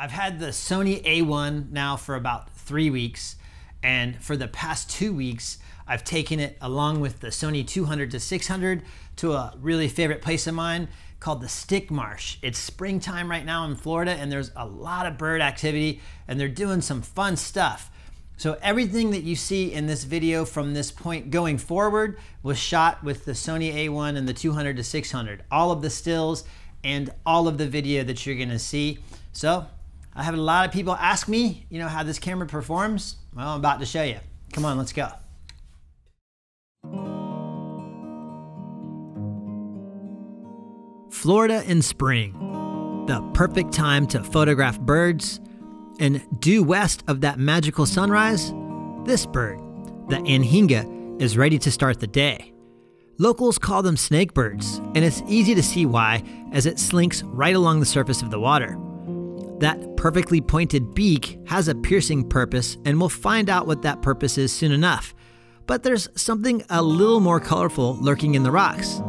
I've had the Sony A1 now for about 3 weeks, and for the past 2 weeks, I've taken it along with the Sony 200 to 600 to a really favorite place of mine called the Stick Marsh. It's springtime right now in Florida, and there's a lot of bird activity, and they're doing some fun stuff. So everything that you see in this video from this point going forward was shot with the Sony A1 and the 200 to 600. All of the stills and all of the video that you're gonna see. So I have a lot of people ask me, how this camera performs. Well, I'm about to show you. Come on, let's go. Florida in spring, the perfect time to photograph birds. And due west of that magical sunrise, this bird, the anhinga, is ready to start the day. Locals call them snake birds, and it's easy to see why, as it slinks right along the surface of the water. That perfectly pointed beak has a piercing purpose, and we'll find out what that purpose is soon enough. But there's something a little more colorful lurking in the rocks.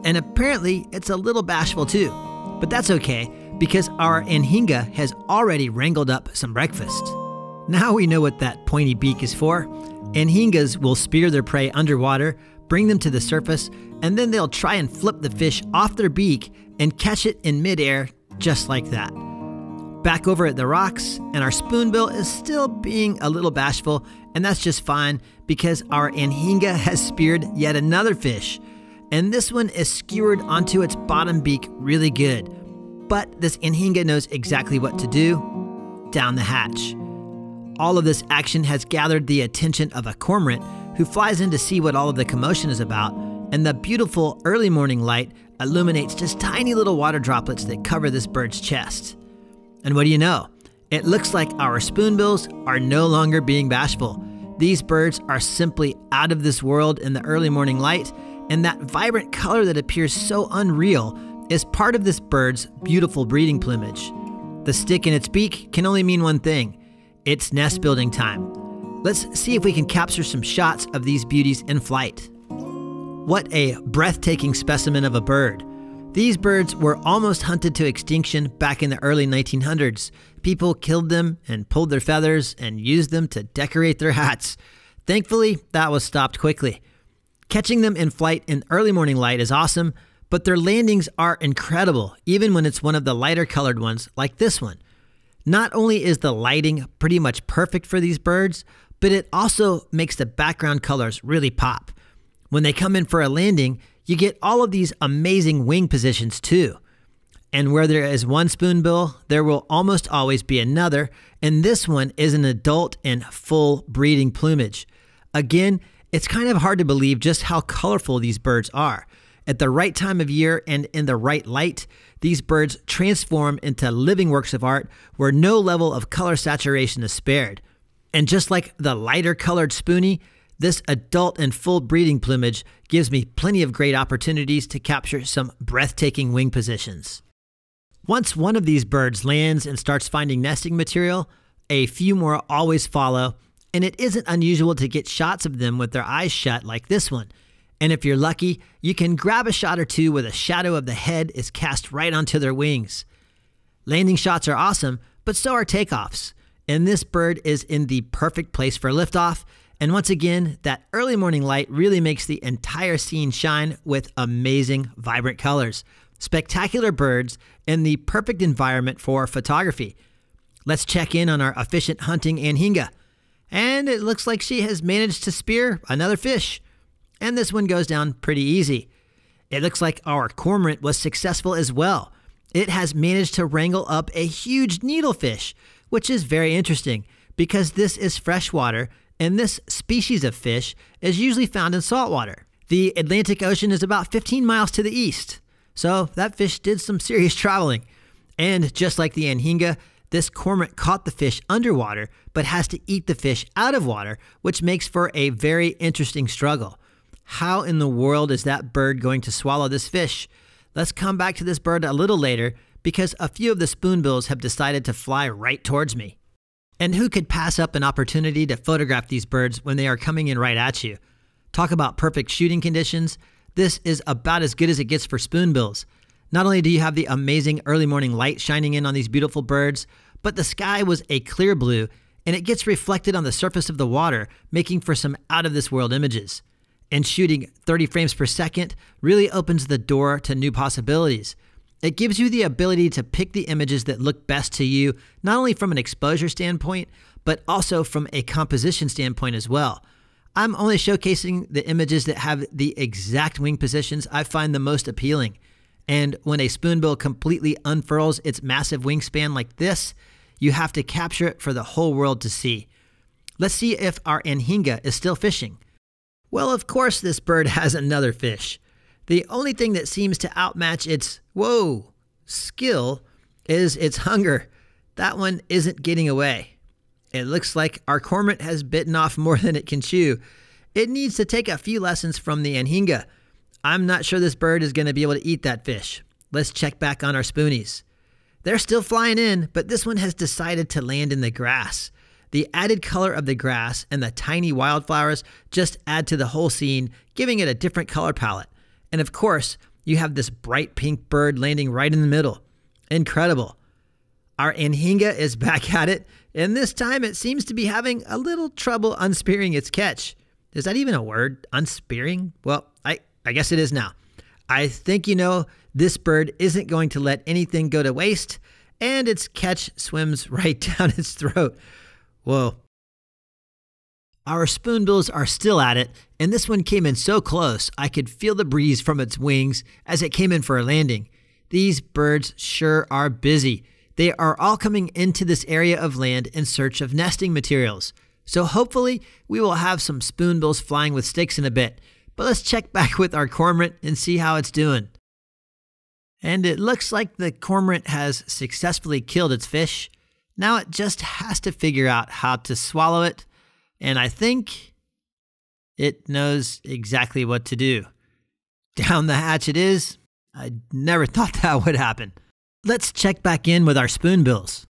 And apparently it's a little bashful too. But that's okay, because our anhinga has already wrangled up some breakfast. Now we know what that pointy beak is for. Anhingas will spear their prey underwater, bring them to the surface, and then they'll try and flip the fish off their beak and catch it in midair just like that. Back over at the rocks, and our spoonbill is still being a little bashful, and that's just fine because our anhinga has speared yet another fish. And this one is skewered onto its bottom beak really good. But this anhinga knows exactly what to do: down the hatch. All of this action has gathered the attention of a cormorant who flies in to see what all of the commotion is about, and the beautiful early morning light illuminates just tiny little water droplets that cover this bird's chest. And what do you know? It looks like our spoonbills are no longer being bashful. These birds are simply out of this world in the early morning light, and that vibrant color that appears so unreal is part of this bird's beautiful breeding plumage. The stick in its beak can only mean one thing: it's nest building time. Let's see if we can capture some shots of these beauties in flight. What a breathtaking specimen of a bird. These birds were almost hunted to extinction back in the early 1900s. People killed them and pulled their feathers and used them to decorate their hats. Thankfully, that was stopped quickly. Catching them in flight in early morning light is awesome, but their landings are incredible, even when it's one of the lighter colored ones like this one. Not only is the lighting pretty much perfect for these birds, but it also makes the background colors really pop. When they come in for a landing, you get all of these amazing wing positions too. And where there is one spoonbill, there will almost always be another, and this one is an adult and full breeding plumage. Again, it's kind of hard to believe just how colorful these birds are. At the right time of year and in the right light, these birds transform into living works of art where no level of color saturation is spared. And just like the lighter colored spoonie, this adult and full breeding plumage gives me plenty of great opportunities to capture some breathtaking wing positions. Once one of these birds lands and starts finding nesting material, a few more always follow, and it isn't unusual to get shots of them with their eyes shut like this one. And if you're lucky, you can grab a shot or two where the shadow of the head is cast right onto their wings. Landing shots are awesome, but so are takeoffs. And this bird is in the perfect place for liftoff. And once again, that early morning light really makes the entire scene shine with amazing, vibrant colors. Spectacular birds and the perfect environment for photography. Let's check in on our efficient hunting anhinga. And it looks like she has managed to spear another fish. And this one goes down pretty easy. It looks like our cormorant was successful as well. It has managed to wrangle up a huge needlefish, which is very interesting because this is freshwater and this species of fish is usually found in saltwater. The Atlantic Ocean is about 15 miles to the east, so that fish did some serious traveling. And just like the anhinga, this cormorant caught the fish underwater, but has to eat the fish out of water, which makes for a very interesting struggle. How in the world is that bird going to swallow this fish? Let's come back to this bird a little later because a few of the spoonbills have decided to fly right towards me. And who could pass up an opportunity to photograph these birds when they are coming in right at you? Talk about perfect shooting conditions. This is about as good as it gets for spoonbills. Not only do you have the amazing early morning light shining in on these beautiful birds, but the sky was a clear blue, and it gets reflected on the surface of the water, making for some out-of-this-world images. And shooting 30 frames per second really opens the door to new possibilities. It gives you the ability to pick the images that look best to you, not only from an exposure standpoint, but also from a composition standpoint as well. I'm only showcasing the images that have the exact wing positions I find the most appealing. And when a spoonbill completely unfurls its massive wingspan like this, you have to capture it for the whole world to see. Let's see if our anhinga is still fishing. Well, of course this bird has another fish. The only thing that seems to outmatch its, skill is its hunger. That one isn't getting away. It looks like our cormorant has bitten off more than it can chew. It needs to take a few lessons from the anhinga. I'm not sure this bird is going to be able to eat that fish. Let's check back on our spoonies. They're still flying in, but this one has decided to land in the grass. The added color of the grass and the tiny wildflowers just add to the whole scene, giving it a different color palette. And of course, you have this bright pink bird landing right in the middle. Incredible. Our anhinga is back at it, and this time it seems to be having a little trouble unspearing its catch. Is that even a word? Unspearing? Well, I guess it is now. I think you know this bird isn't going to let anything go to waste, and its catch swims right down its throat. Whoa. Our spoonbills are still at it, and this one came in so close I could feel the breeze from its wings as it came in for a landing. These birds sure are busy. They are all coming into this area of land in search of nesting materials. So hopefully we will have some spoonbills flying with sticks in a bit. But let's check back with our cormorant and see how it's doing. And it looks like the cormorant has successfully killed its fish. Now it just has to figure out how to swallow it. And I think it knows exactly what to do. Down the hatch it is. I never thought that would happen. Let's check back in with our spoonbills.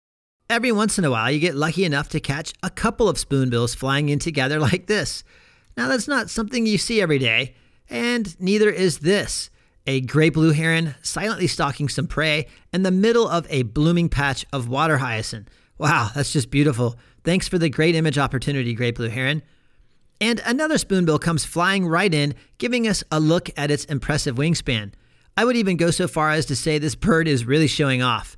Every once in a while you get lucky enough to catch a couple of spoonbills flying in together like this. Now that's not something you see every day, and neither is this. A gray blue heron silently stalking some prey in the middle of a blooming patch of water hyacinth. Wow, that's just beautiful. Thanks for the great image opportunity, Great Blue Heron. And another spoonbill comes flying right in, giving us a look at its impressive wingspan. I would even go so far as to say this bird is really showing off.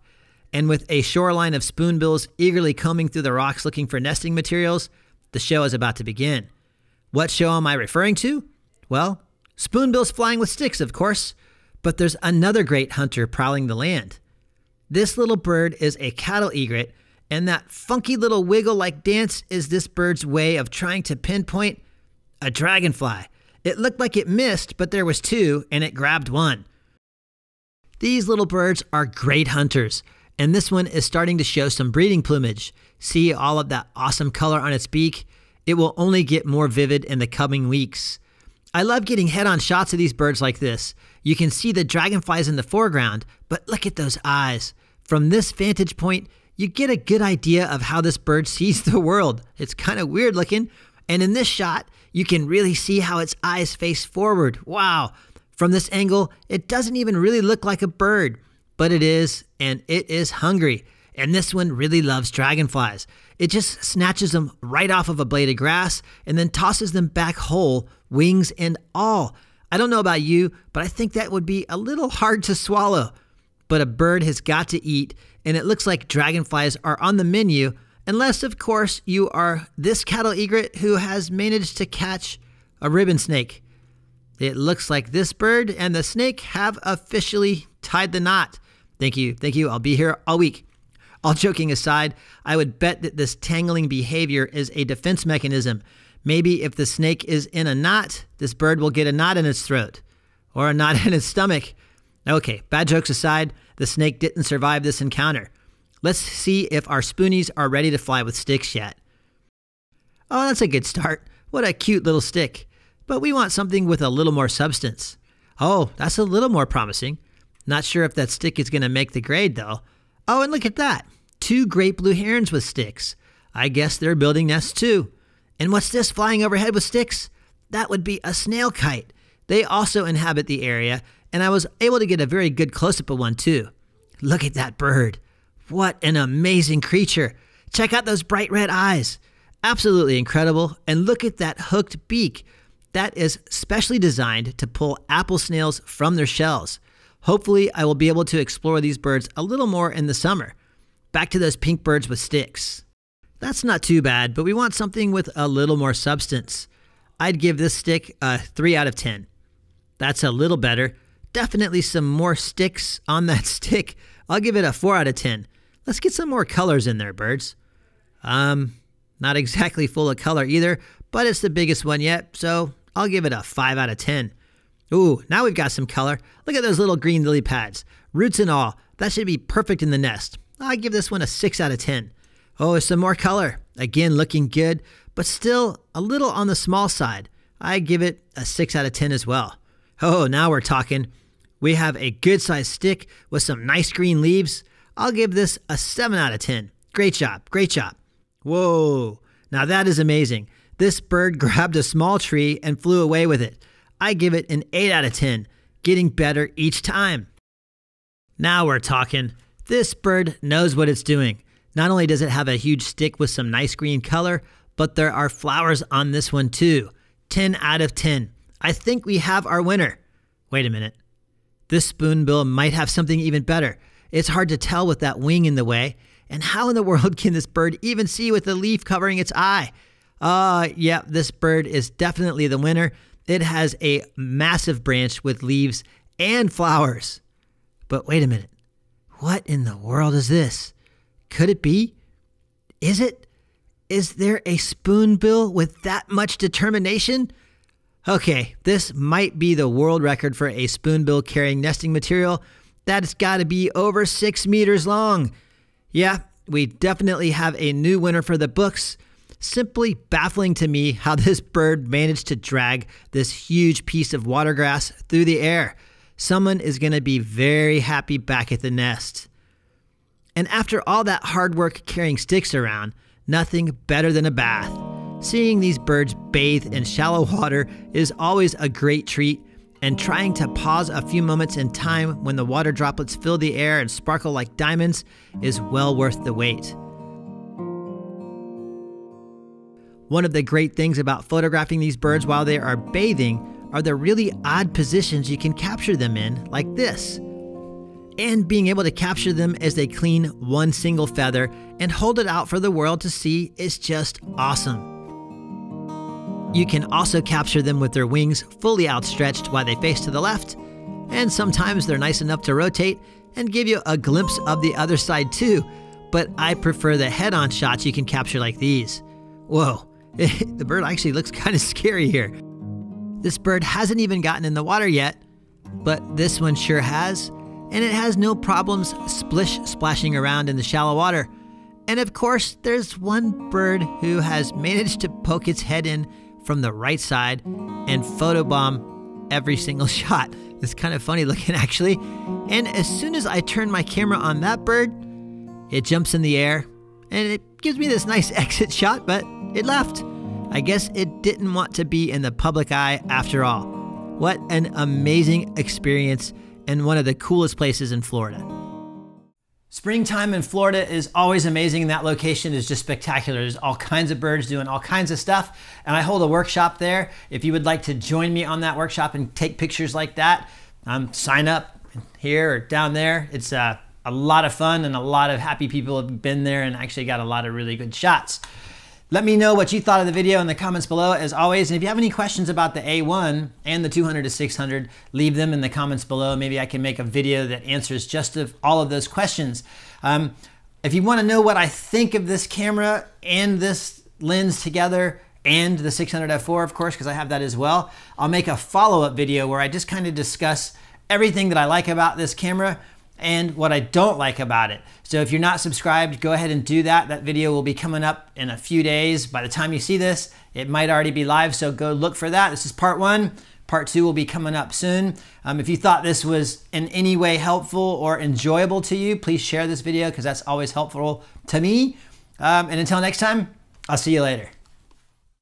And with a shoreline of spoonbills eagerly combing through the rocks looking for nesting materials, the show is about to begin. What show am I referring to? Well, spoonbills flying with sticks, of course. But there's another great hunter prowling the land. This little bird is a cattle egret, and that funky little wiggle-like dance is this bird's way of trying to pinpoint a dragonfly. It looked like it missed, but there was two, and it grabbed one. These little birds are great hunters, and this one is starting to show some breeding plumage. See all of that awesome color on its beak? It will only get more vivid in the coming weeks. I love getting head-on shots of these birds like this. You can see the dragonflies in the foreground, but look at those eyes. From this vantage point, you get a good idea of how this bird sees the world. It's kind of weird looking, and in this shot, you can really see how its eyes face forward. Wow! From this angle, it doesn't even really look like a bird, but it is, and it is hungry. And this one really loves dragonflies. It just snatches them right off of a blade of grass and then tosses them back whole, wings and all. I don't know about you, but I think that would be a little hard to swallow. But a bird has got to eat, and it looks like dragonflies are on the menu, unless, of course, you are this cattle egret who has managed to catch a ribbon snake. It looks like this bird and the snake have officially tied the knot. Thank you. I'll be here all week. All joking aside, I would bet that this tangling behavior is a defense mechanism. Maybe if the snake is in a knot, this bird will get a knot in its throat or a knot in its stomach. Okay, bad jokes aside, the snake didn't survive this encounter. Let's see if our spoonies are ready to fly with sticks yet. Oh, that's a good start. What a cute little stick. But we want something with a little more substance. Oh, that's a little more promising. Not sure if that stick is going to make the grade though. Oh, and look at that. 2 great blue herons with sticks. I guess they're building nests too. And what's this flying overhead with sticks? That would be a snail kite. They also inhabit the area, and I was able to get a very good close-up of one too. Look at that bird. What an amazing creature. Check out those bright red eyes. Absolutely incredible. And look at that hooked beak. That is specially designed to pull apple snails from their shells. Hopefully, I will be able to explore these birds a little more in the summer. Back to those pink birds with sticks. That's not too bad, but we want something with a little more substance. I'd give this stick a 3 out of 10. That's a little better. Definitely some more sticks on that stick. I'll give it a 4 out of 10. Let's get some more colors in there, birds. Not exactly full of color either, but it's the biggest one yet, so I'll give it a 5 out of 10. Ooh, now we've got some color. Look at those little green lily pads. Roots and all. That should be perfect in the nest. I'll give this one a 6 out of 10. Oh, some more color. Again, looking good, but still a little on the small side. I give it a 6 out of 10 as well. Oh, now we're talking. We have a good sized stick with some nice green leaves. I'll give this a 7 out of 10. Great job, great job. Whoa, now that is amazing. This bird grabbed a small tree and flew away with it. I give it an 8 out of 10, getting better each time. Now we're talking. This bird knows what it's doing. Not only does it have a huge stick with some nice green color, but there are flowers on this one too. 10 out of 10. I think we have our winner. Wait a minute. This spoonbill might have something even better. It's hard to tell with that wing in the way. And how in the world can this bird even see with the leaf covering its eye? Yeah, this bird is definitely the winner. It has a massive branch with leaves and flowers. But wait a minute. What in the world is this? Could it be? Is it? Is there a spoonbill with that much determination? Okay, this might be the world record for a spoonbill carrying nesting material. That's got to be over 6 meters long. Yeah, we definitely have a new winner for the books. Simply baffling to me how this bird managed to drag this huge piece of water grass through the air. Someone is going to be very happy back at the nest. And after all that hard work carrying sticks around, nothing better than a bath. Seeing these birds bathe in shallow water is always a great treat, and trying to pause a few moments in time when the water droplets fill the air and sparkle like diamonds is well worth the wait. One of the great things about photographing these birds while they are bathing are the really odd positions you can capture them in, like this. And being able to capture them as they clean one single feather and hold it out for the world to see is just awesome. You can also capture them with their wings fully outstretched while they face to the left, and sometimes they're nice enough to rotate and give you a glimpse of the other side too, but I prefer the head-on shots you can capture like these. Whoa, the bird actually looks kind of scary here. This bird hasn't even gotten in the water yet, but this one sure has, and it has no problems splashing around in the shallow water. And of course, there's one bird who has managed to poke its head in from the right side and photobomb every single shot. It's kind of funny looking actually. And as soon as I turn my camera on that bird, it jumps in the air and it gives me this nice exit shot, but it left. I guess it didn't want to be in the public eye after all. What an amazing experience and one of the coolest places in Florida. Springtime in Florida is always amazing, and that location is just spectacular. There's all kinds of birds doing all kinds of stuff, and I hold a workshop there. If you would like to join me on that workshop and take pictures like that, sign up here or down there. It's a lot of fun, and a lot of happy people have been there and actually got a lot of really good shots. Let me know what you thought of the video in the comments below, as always. And if you have any questions about the A1 and the 200 to 600, leave them in the comments below. Maybe I can make a video that answers just all of those questions. If you want to know what I think of this camera and this lens together, and the 600 f4, of course, because I have that as well, I'll make a follow-up video where I just kind of discuss everything that I like about this camera and what I don't like about it. So if you're not subscribed, go ahead and do that. That video will be coming up in a few days. By the time you see this, it might already be live, so go look for that. This is part 1. Part 2 will be coming up soon. If you thought this was in any way helpful or enjoyable to you, please share this video because that's always helpful to me. And until next time, I'll see you later.